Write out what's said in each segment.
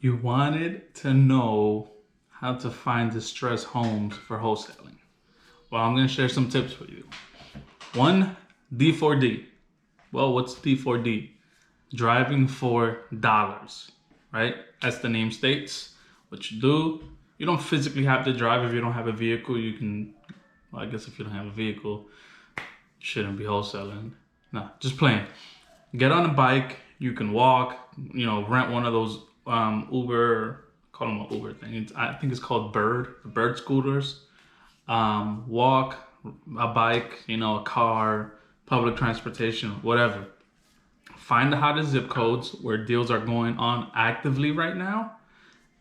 You wanted to know how to find distressed homes for wholesaling. Well, I'm going to share some tips with you. One, D4D. Well, what's D4D? Driving for dollars, right? As the name states, what you do, you don't physically have to drive. If you don't have a vehicle, you can, well, I guess if you don't have a vehicle, you shouldn't be wholesaling. No, just playing. Get on a bike, you can walk, rent one of those Uber, call them an Uber thing. I think it's called Bird scooters. Walk, a bike, a car, public transportation, whatever. Find the hottest zip codes where deals are going on actively right now,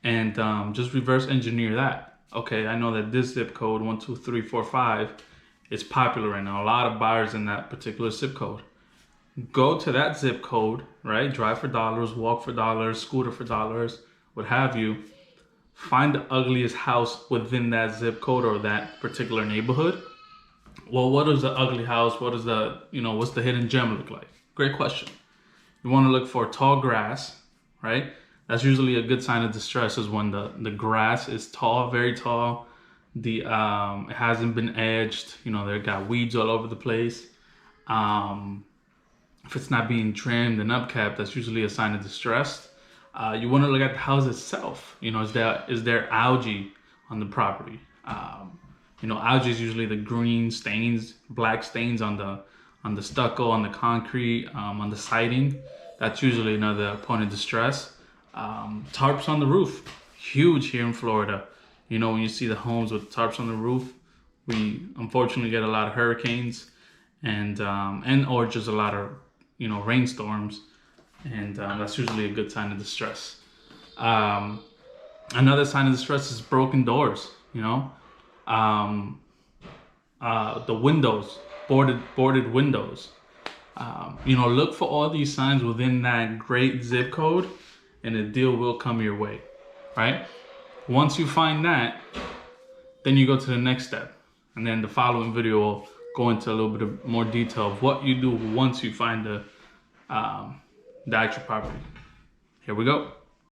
and just reverse engineer that. Okay, I know that this zip code 12345 is popular right now. A lot of buyers in that particular zip code. Go to that zip code, right? Drive for dollars, walk for dollars, scooter for dollars, what have you. Find the ugliest house within that zip code or that particular neighborhood. Well, what is the ugly house? What is what's the hidden gem look like? Great question. You want to look for tall grass, right? That's usually a good sign of distress, is when the grass is tall, very tall. It hasn't been edged. They got weeds all over the place. If it's not being trimmed and upkept, that's usually a sign of distress. You want to look at the house itself. Is there algae on the property? Algae is usually the green stains, black stains on the stucco, on the concrete, on the siding. That's usually another point of distress. Tarps on the roof, huge here in Florida. When you see the homes with tarps on the roof, we unfortunately get a lot of hurricanes and or just a lot of rainstorms, and that's usually a good sign of distress. Another sign of distress is broken doors. The windows, boarded windows. Look for all these signs within that great zip code, and a deal will come your way, right? Once you find that, then you go to the next step, and then the following video will go into a little bit of more detail of what you do once you find the actual property. Here we go.